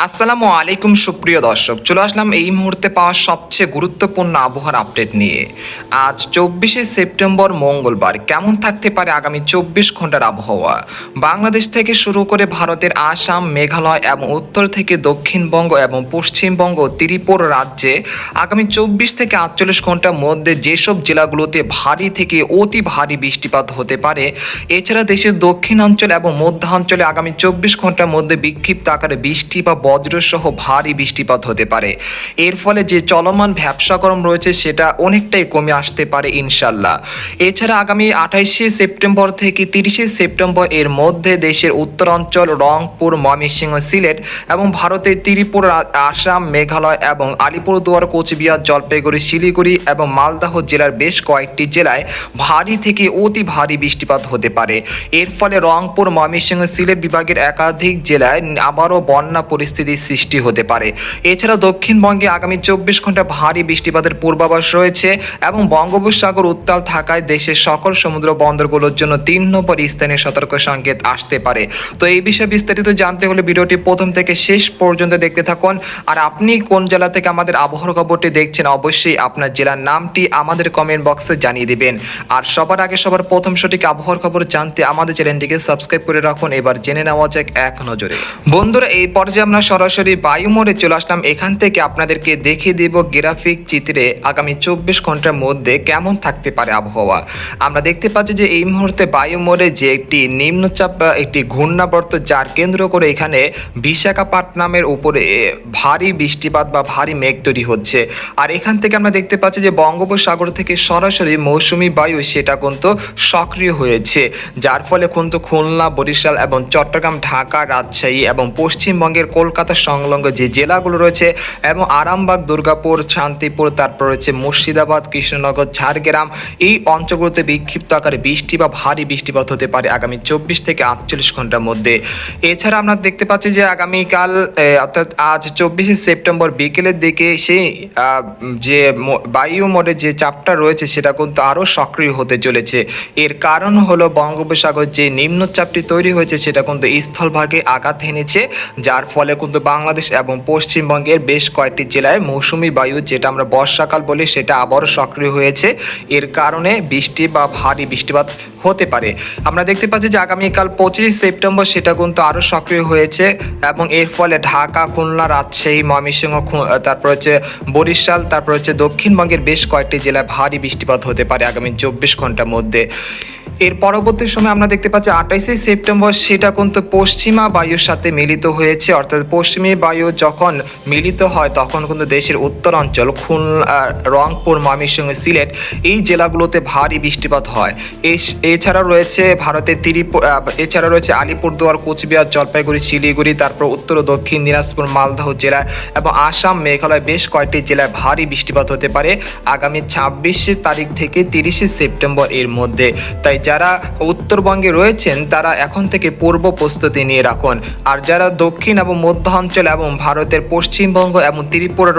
আসসালামু আলাইকুম সুপ্রিয় দর্শক, চলে আসলাম এই মুহূর্তে পাওয়া সবচেয়ে গুরুত্বপূর্ণ আবহাওয়ার আপডেট নিয়ে। আজ 24শে সেপ্টেম্বর মঙ্গলবার কেমন থাকতে পারে আগামী 24 ঘন্টার আবহাওয়া। বাংলাদেশ থেকে শুরু করে ভারতের আসাম, মেঘালয় এবং উত্তর থেকে দক্ষিণবঙ্গ এবং পশ্চিমবঙ্গ ত্রিপুরা রাজ্যে আগামী 24 থেকে 48 ঘন্টার মধ্যে যেসব জেলাগুলোতে ভারী থেকে অতি ভারী বৃষ্টিপাত হতে পারে। এছাড়া দেশের দক্ষিণাঞ্চল এবং মধ্যাঞ্চলে আগামী 24 ঘন্টার মধ্যে বিক্ষিপ্ত আকারে বৃষ্টি বা বজ্রসহ ভারী বৃষ্টিপাত হতে পারে। এর ফলে যে চলমান ভ্যাপসা গরম রয়েছে সেটা অনেকটাই কমে আসতে পারে ইনশাল্লাহ। এছাড়া আগামী 28শে সেপ্টেম্বর থেকে 30শে সেপ্টেম্বর এর মধ্যে দেশের উত্তরাঞ্চল, রংপুর, ময়মনসিংহ, সিলেট এবং ভারতের ত্রিপুরা, আসাম, মেঘালয় এবং আলিপুরদুয়ার, কোচবিহার, জলপাইগুড়ি, শিলিগুড়ি এবং মালদহ জেলার বেশ কয়েকটি জেলায় ভারী থেকে অতি ভারী বৃষ্টিপাত হতে পারে। এর ফলে রংপুর, ময়মনসিংহ, সিলেট বিভাগের একাধিক জেলায় আবারও বন্যা পরিস্থিতির সৃষ্টি হতে পারে। এছাড়া দক্ষিণবঙ্গে আগামী 24 ঘন্টা ভারী বৃষ্টিপাতের পূর্বাভাস রয়েছে এবং বঙ্গোপসাগর উত্তাল থাকায় দেশের সকল সমুদ্র বন্দরগুলোর জন্য 3 নম্বর স্থানীয় সতর্ক সংকেত আসতে পারে। তো এই বিষয়ে বিস্তারিত জানতে হলে ভিডিওটি প্রথম থেকে শেষ পর্যন্ত দেখতে থাকুন। আর আপনি কোন জেলা থেকে আমাদের আবহাওয়ার খবরটি দেখছেন অবশ্যই আপনার জেলার নামটি আমাদের কমেন্ট বক্সে জানিয়ে দিবেন। আর সবার আগে সবার প্রথম সঠিক আবহাওয়ার খবর জানতে আমাদের চ্যানেলটিকে সাবস্ক্রাইব করে রাখুন। এবার জেনে নেওয়া যাক এক নজরে। বন্ধুরা, এই পর্যায়ে আমরা সরাসরি বায়ুমোড়ে চলে আসলাম। এখান থেকে আপনাদেরকে দেখিয়ে দেব গ্রাফিক চিত্রে আগামী 24 ঘন্টার মধ্যে কেমন থাকতে পারে আবহাওয়া। আমরা দেখতে পাচ্ছি যে এই মুহূর্তে বায়ুমোড়ে যে একটি নিম্নচাপ বা একটি ঘূর্ণাবর্ত, যার কেন্দ্র করে এখানে বিশাখাপত্তনমের উপরে ভারী বৃষ্টিপাত বা ভারী মেঘ তৈরি হচ্ছে। আর এখান থেকে আমরা দেখতে পাচ্ছি যে বঙ্গোপসাগর থেকে সরাসরি মৌসুমি বায়ু সেটা কিন্তু সক্রিয় হয়েছে, যার ফলে কিন্তু খুলনা, বরিশাল এবং চট্টগ্রাম, ঢাকা, রাজশাহী এবং পশ্চিমবঙ্গের কলকাতা সংলগ্ন যে জেলাগুলো রয়েছে এবং আরামবাগ, দুর্গাপুর, শান্তিপুর, তারপর রয়েছে মুর্শিদাবাদ, কৃষ্ণনগর, ঝাড়গ্রাম, এই অঞ্চলগুলোতে বিক্ষিপ্ত আকারে বৃষ্টি বা ভারী বৃষ্টিপাত হতে পারে আগামী 24 থেকে 48 ঘন্টার মধ্যে। এছাড়া আমরা দেখতে পাচ্ছি যে আগামীকাল অর্থাৎ আজ 24শে সেপ্টেম্বর বিকেলের দিকে সেই যে বায়ুমোড়ে যে চাপটা রয়েছে সেটা কিন্তু আরও সক্রিয় হতে চলেছে। এর কারণ হলো বঙ্গোপসাগর যে নিম্নচাপটি তৈরি হয়েছে সেটা কিন্তু স্থলভাগে আঘাত হেনেছে, যার ফলে কিন্তু বাংলাদেশ এবং পশ্চিমবঙ্গের বেশ কয়েকটি জেলায় মৌসুমি বায়ু, যেটা আমরা বর্ষাকাল বলি, সেটা আবারও সক্রিয় হয়েছে। এর কারণে বৃষ্টি বা ভারী বৃষ্টিপাত হতে পারে। আমরা দেখতে পাচ্ছি যে আগামীকাল 25 সেপ্টেম্বর সেটা কিন্তু আরও সক্রিয় হয়েছে এবং এর ফলে ঢাকা, খুলনা, রাজশাহী, ময়মনসিংহ, তারপর হচ্ছে বরিশাল, তারপর হচ্ছে দক্ষিণবঙ্গের বেশ কয়েকটি জেলায় ভারী বৃষ্টিপাত হতে পারে আগামী 24 ঘন্টার মধ্যে। এর পরবর্তী সময় আমরা দেখতে পাচ্ছি 28শে সেপ্টেম্বর সেটা কিন্তু পশ্চিমা বায়ুর সাথে মিলিত হয়েছে। অর্থাৎ পশ্চিমী বায়ু যখন মিলিত হয় তখন কিন্তু দেশের উত্তরাঞ্চল, খুলনা, রংপুর, ময়মনসিংহ, সিলেট এই জেলাগুলোতে ভারী বৃষ্টিপাত হয়। এছাড়া রয়েছে ভারতের এছাড়া রয়েছে আলিপুরদুয়ার, কোচবিহার, জলপাইগুড়ি, শিলিগুড়ি, তারপর উত্তর ও দক্ষিণ দিনাজপুর, মালদহ জেলায় এবং আসাম, মেঘালয় বেশ কয়েকটি জেলায় ভারী বৃষ্টিপাত হতে পারে আগামী 26 তারিখ থেকে 30শে সেপ্টেম্বর এর মধ্যে। তাই যারা উত্তরবঙ্গে রয়েছেন তারা এখন থেকে পূর্ব প্রস্তুতি নিয়ে রাখুন। আর যারা দক্ষিণ এবং মধ্যাঞ্চল এবং ভারতের পশ্চিমবঙ্গ এবং ত্রিপুরা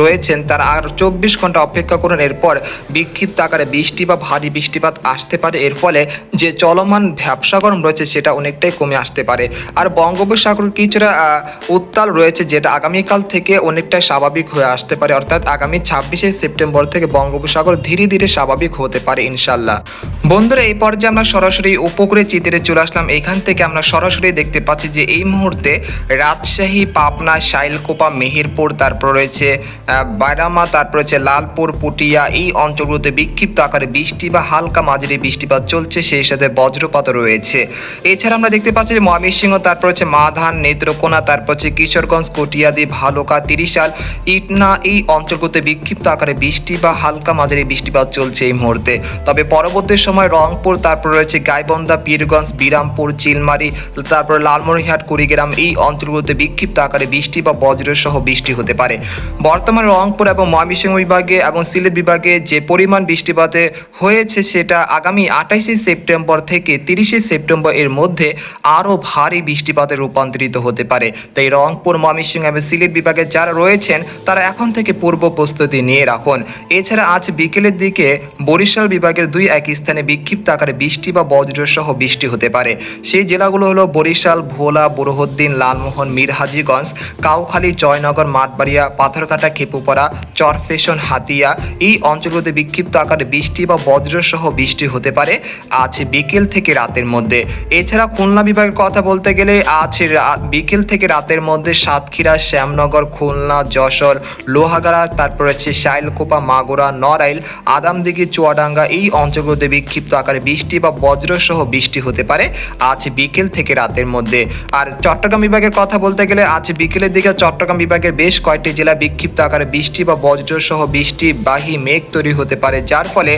রয়েছেন তারা আর 24 ঘন্টা অপেক্ষা করুন। এরপর বিক্ষিপ্ত আকারে বৃষ্টি বা ভারী বৃষ্টিপাত আসতে পারে। এর ফলে যে চলমান ভ্যাপসা গরম রয়েছে সেটা অনেকটাই কমে আসতে পারে। আর বঙ্গোপসাগর কিছুটা উত্তাল রয়েছে, যেটা আগামীকাল থেকে অনেকটাই স্বাভাবিক হয়ে আসতে পারে। অর্থাৎ আগামী 26শে সেপ্টেম্বর থেকে বঙ্গোপসাগর ধীরে ধীরে স্বাভাবিক হতে পারে ইনশাল্লাহ। বন্ধুরা, এই পর্যায়ে আমরা সরাসরি উপকূলের চিত্রে চলে আসলাম। এখান থেকে আমরা সরাসরি দেখতে পাচ্ছি যে এই মুহূর্তে রাজশাহী, পাবনা, শাইলকোপা, মেহেরপুর, তারপর রয়েছে বারামা, তারপর রয়েছে লালপুর, পুটিয়া, এই অঞ্চলগুলোতে বিক্ষিপ্ত আকারে বৃষ্টি বা হালকা মাঝারি বৃষ্টিপাত চলছে, সেই সাথে বজ্রপাত রয়েছে। এছাড়া আমরা দেখতে পাচ্ছি যে ময়মনসিংহ, তারপর হচ্ছে মাধান, নেত্রকোনা, তারপর হচ্ছে কিশোরগঞ্জ, কটিয়াদি, ভালুকা, তিরিশাল, ইটনা, এই অঞ্চলগুলোতে বিক্ষিপ্ত আকারে বৃষ্টি বা হালকা মাঝারি বৃষ্টিপাত চলছে এই মুহূর্তে। তবে পরবর্তী সময় রংপুর, তারপর রয়েছে গাইবান্ধা, পীরগঞ্জ, বিরামপুর, চিলমারি, তারপর লালমনিরহাট, কুড়িগ্রাম, এই অঞ্চলগুলোতে বিক্ষিপ্ত আকারে বৃষ্টি বা বজ্রসহ বৃষ্টি হতে পারে। বর্তমানে রংপুর এবং ময়মনসিংহ বিভাগে এবং সিলেট বিভাগে যে পরিমাণ বৃষ্টিপাতে হয়েছে সেটা আগামী 28শে সেপ্টেম্বর থেকে 30শে সেপ্টেম্বর এর মধ্যে আরও ভারী বৃষ্টিপাতে রূপান্তরিত হতে পারে। তাই রংপুর, ময়মনসিংহ এবং সিলেট বিভাগে যারা রয়েছেন তারা এখন থেকে পূর্ব প্রস্তুতি নিয়ে রাখুন। এছাড়া আজ বিকেলের দিকে বরিশাল বিভাগের 2-1 স্থানে বিক্ষিপ্ত আকারে বৃষ্টি বা বজ্রসহ বৃষ্টি হতে পারে। সেই জেলাগুলো হলো বরিশাল, ভোলা, বুরহানুদ্দিন, লালমোহন, মিরহাজিগঞ্জ, কাউখালী, জয়নগর, মাঠবাড়িয়া, পাথরঘাটা, খেপুপাড়া, চরফ্যাশন, হাতিয়া। এই অঞ্চলগুলোতে বিক্ষিপ্ত আকারে বৃষ্টি বা বজ্রসহ বৃষ্টি হতে পারে আজ বিকেল থেকে রাতের মধ্যে। এছাড়া খুলনা বিভাগের কথা বলতে গেলে আজ বিকেল থেকে রাতের মধ্যে সাতক্ষীরা, শ্যামনগর, খুলনা, যশোর, লোহাগাড়া, তারপর হচ্ছে শাইলকোপা, মাগুরা, নড়াইল, আদামদিঘি, চুয়াডাঙ্গা এই অঞ্চলগুলোতে বিক্ষিপ্ত আকারে বৃষ্টি বা বজ্রসহ বৃষ্টি হতে পারে আজ বিকেল থেকে রাতের মধ্যে। আর চট্টগ্রাম বিভাগের কথা বলতে গেলে আজ বিকেলের দিকে চট্টগ্রাম বিভাগের বেশ কয়েকটি জেলা বিক্ষিপ্ত আকারে বৃষ্টি বা বজ্রসহ বৃষ্টিবাহী মেঘ তৈরি হতে পারে, যার ফলে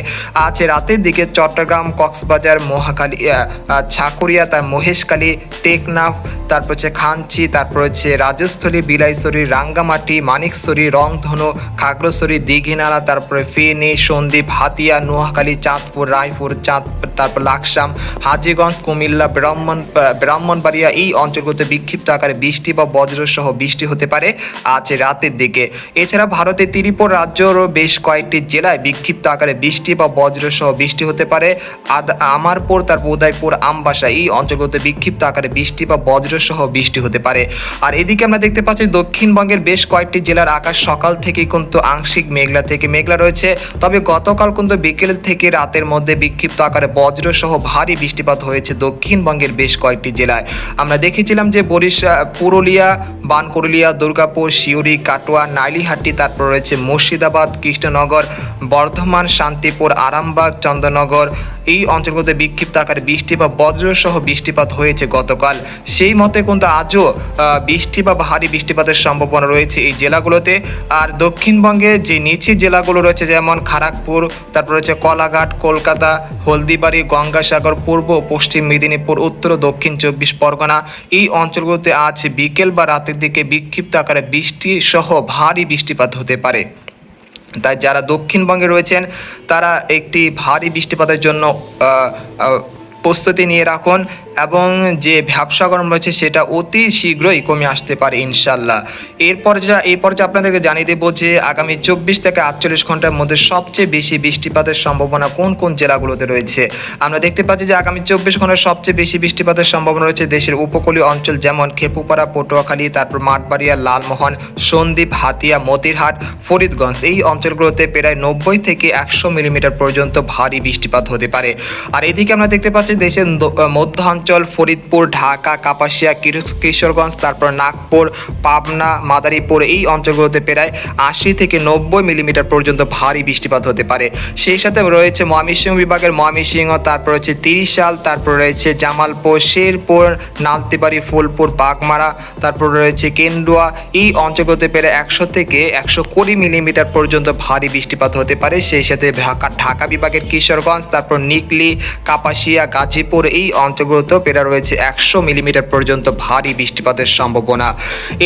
আজ রাতের দিকে চট্টগ্রাম, কক্সবাজার, মহাখালী, ছাকুরিয়া, তার মহেশখালী, টেকনাফ, তারপর হচ্ছে খানচি, তারপর হচ্ছে রাজস্থলী, বিলাইছড়ি, রাঙ্গামাটি, মানিকছড়ি, রংধনু, খাগড়াছড়ি, দীঘিনালা, তারপরে ফেনী, সন্দ্বীপ, হাতিয়া, নোয়াখালী, চাঁদপুর, রায়পুর, তারপর লাকসাম, হাজীগঞ্জ, কুমিল্লা, ব্রাহ্মণবাড়িয়া এই অঞ্চলগুলোতে বিক্ষিপ্ত আকারে বৃষ্টি বা বজ্রসহ বৃষ্টি হতে পারে আজ রাতের দিকে। এছাড়া ভারতের ত্রিপুরা রাজ্যেরও বেশ কয়েকটি জেলায় বিক্ষিপ্ত আকারে বৃষ্টি বা বজ্রসহ বৃষ্টি হতে পারে। আমারপুর, তারপর উদয়পুর, আমবাসা এই অঞ্চলগুলোতে বিক্ষিপ্ত আকারে বৃষ্টি বা বজ্রসহ বৃষ্টি হতে পারে। আর এদিকে আমরা দেখতে পাচ্ছি দক্ষিণবঙ্গের বেশ কয়েকটি জেলার আকাশ সকাল থেকে কিন্তু আংশিক মেঘলা থেকে মেঘলা রয়েছে, তবে গতকাল কিন্তু বিকেল থেকে রাতের মধ্যে বিক্ষিপ্ত আকারে বজ্রসহ ভারী বৃষ্টিপাত হয়েছে দক্ষিণবঙ্গের বেশ কয়েকটি জেলায়। আমরা দেখেছিলাম যে বরিশাল, পুরুলিয়া, বানকুরুলিয়া, দুর্গাপুর, সিউড়ি, কাটোয়া, নাইলিহাটি, তারপর রয়েছে মুর্শিদাবাদ, কৃষ্ণনগর, বর্ধমান, শান্তিপুর, আরামবাগ, চন্দননগর এই অঞ্চলগুলোতে বিক্ষিপ্ত আকারে বৃষ্টি বা বজ্রসহ বৃষ্টিপাত হয়েছে গতকাল। সেই মতে কিন্তু আজও বৃষ্টি বা ভারী বৃষ্টিপাতের সম্ভাবনা রয়েছে এই জেলাগুলোতে। আর দক্ষিণবঙ্গে যে নিচের জেলাগুলো রয়েছে যেমন খড়গপুর, তারপর রয়েছে কলাঘাট, কলকাতা, হলদিবাড়ি, গঙ্গাসাগর, পূর্ব ও পশ্চিম মেদিনীপুর, উত্তর ও দক্ষিণ 24 পরগনা এই অঞ্চলগুলোতে আজ বিকেল বা রাতের দিকে বিক্ষিপ্ত আকারে বৃষ্টি সহ ভারী বৃষ্টিপাত হতে পারে। তাই যারা দক্ষিণবঙ্গে রয়েছেন তারা একটি ভারী বৃষ্টিপাতের জন্য প্রস্তুতি নিয়ে রাখুন এবং যে ভ্যাপসা গরম রয়েছে সেটা অতি শীঘ্রই কমে আসতে পারে ইনশাল্লাহ। এরপর যে আপনাদেরকে জানিয়ে দেবো যে আগামী 24 থেকে 48 ঘন্টার মধ্যে সবচেয়ে বেশি বৃষ্টিপাতের সম্ভাবনা কোন কোন জেলাগুলোতে রয়েছে। আমরা দেখতে পাচ্ছি যে আগামী 24 ঘন্টায় সবচেয়ে বেশি বৃষ্টিপাতের সম্ভাবনা রয়েছে দেশের উপকূলীয় অঞ্চল যেমন খেপুপাড়া, পটুয়াখালী, তারপর মাঠবাড়িয়া, লালমোহন, সন্দ্বীপ, হাতিয়া, মতিরহাট, ফরিদগঞ্জ এই অঞ্চলগুলোতে প্রায় 90 থেকে 100 মিলিমিটার পর্যন্ত ভারী বৃষ্টিপাত হতে পারে। আর এদিকে আমরা দেখতে পাচ্ছি দেশের মধ্যাঞ্চল ফরিদপুর, ঢাকা, কাপাসিয়া, কিশোরগঞ্জ, তারপর নাগপুর, পাবনা, মাদারীপুর এই অঞ্চলগুলোতে প্রায় 80 থেকে 90 মিলিমিটার পর্যন্ত ভারী বৃষ্টিপাত হতে পারে। সেই সাথে রয়েছে ময়মনসিংহ বিভাগের ময়মনসিংহ, তারপর রয়েছে তিরিশাল, তারপর রয়েছে জামালপুর, শেরপুর, নালতিবাড়ি, ফুলপুর, বাগমারা, তারপর রয়েছে কেন্দুয়া এই অঞ্চলগুলোতে প্রায় 100 থেকে 120 মিলিমিটার পর্যন্ত ভারী বৃষ্টিপাত হতে পারে। সেই সাথে ঢাকা বিভাগের কিশোরগঞ্জ, তারপর নিকলি, কাপাসিয়া, গাজীপুর এই অঞ্চলগুলোতেও প্রায় রয়েছে 100 মিলিমিটার পর্যন্ত ভারী বৃষ্টিপাতের সম্ভাবনা।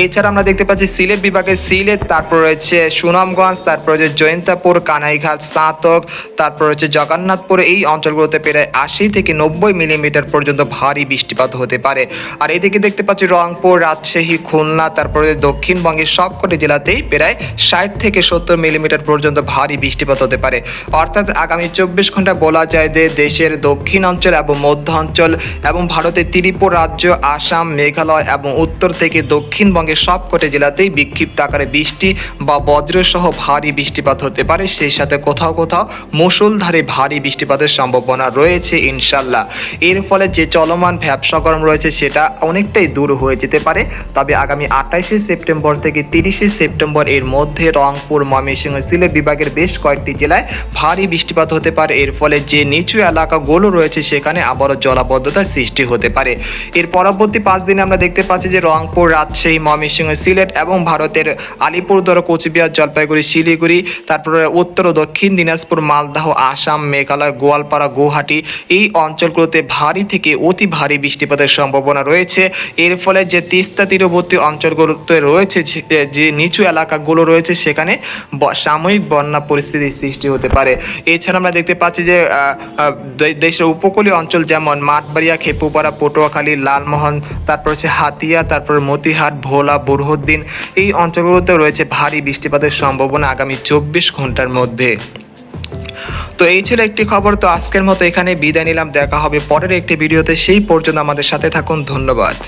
এছাড়া আমরা দেখতে পাচ্ছি সিলেট বিভাগের সিলেট, তারপর রয়েছে সুনামগঞ্জ, তারপর রয়েছে জয়ন্তাপুর, কানাইঘাট, সাতক, তারপর রয়েছে জগন্নাথপুর এই অঞ্চলগুলোতে প্রায় 80 থেকে 90 মিলিমিটার পর্যন্ত ভারী বৃষ্টিপাত হতে পারে। আর এদিকে দেখতে পাচ্ছি রংপুর, রাজশাহী, খুলনা, তারপরে দক্ষিণবঙ্গের সবকটি জেলাতেই প্রায় 60 থেকে 70 মিলিমিটার পর্যন্ত ভারী বৃষ্টিপাত হতে পারে। অর্থাৎ আগামী 24 ঘন্টা বলা যায় যে দেশের দক্ষিণ অঞ্চল এবং মধ্য অঞ্চল এবং ভারতের ত্রিপুরা রাজ্য, আসাম, মেঘালয় এবং উত্তর থেকে দক্ষিণবঙ্গের সবকটি জেলাতেই বিক্ষিপ্ত আকারে বৃষ্টি বা বজ্রসহ ভারী বৃষ্টিপাত হতে পারে। সেই সাথে কোথাও কোথাও মুষলধারে ভারী বৃষ্টিপাতের সম্ভাবনা রয়েছে ইনশাল্লাহ। এর ফলে যে চলমান ভ্যাপসা গরম রয়েছে সেটা অনেকটাই দূর হয়ে যেতে পারে। তবে আগামী 28 সেপ্টেম্বর থেকে 30 সেপ্টেম্বর এর মধ্যে রংপুর, ময়মনসিংহ, সিলেট বিভাগের বেশ কয়েকটি জেলায় ভারী বৃষ্টিপাত হতে পারে। এর ফলে যে নিচু এলাকাগুলো রয়েছে সেখানে আবারও জলাবদ্ধতার সৃষ্টি হতে পারে। এর পরবর্তী 5 দিনে আমরা দেখতে পাচ্ছি যে রংপুর, রাজশাহী, ময়মনসিংহ, সিলেট এবং ভারতের আলিপুরদুয়ার, কোচবিহার, জলপাইগুড়ি, শিলিগুড়ি, তারপরে উত্তর ও দক্ষিণ দিনাজপুর, মালদহ, আসাম, মেঘালয়, গোয়ালপাড়া, গুয়াহাটি এই অঞ্চলগুলোতে ভারী থেকে অতি ভারী বৃষ্টিপাতের সম্ভাবনা রয়েছে। এর ফলে যে তিস্তা তীরবর্তী অঞ্চলগুলোতে রয়েছে যে নিচু এলাকাগুলো রয়েছে সেখানে সাময়িক বন্যা পরিস্থিতির সৃষ্টি হতে পারে। এছাড়া আমরা দেখতে পাচ্ছি যে দেশের উপকূলীয় অঞ্চল যেমন মাঠবাড়িয়া, খেপুপাড়া, পটুয়াখালী, লালমোহন, তারপর হচ্ছে হাতিয়া, তারপর মতিহাট, ভোলা, বুরহানুদ্দিন এই অঞ্চলগুলোতে রয়েছে ভারী বৃষ্টিপাতের সম্ভাবনা আগামী 24 ঘন্টার মধ্যে। তো এই ছিল একটি খবর। তো আজকের মতো এখানে বিদায় নিলাম, দেখা হবে পরের একটি ভিডিওতে, সেই পর্যন্ত আমাদের সাথে থাকুন, ধন্যবাদ।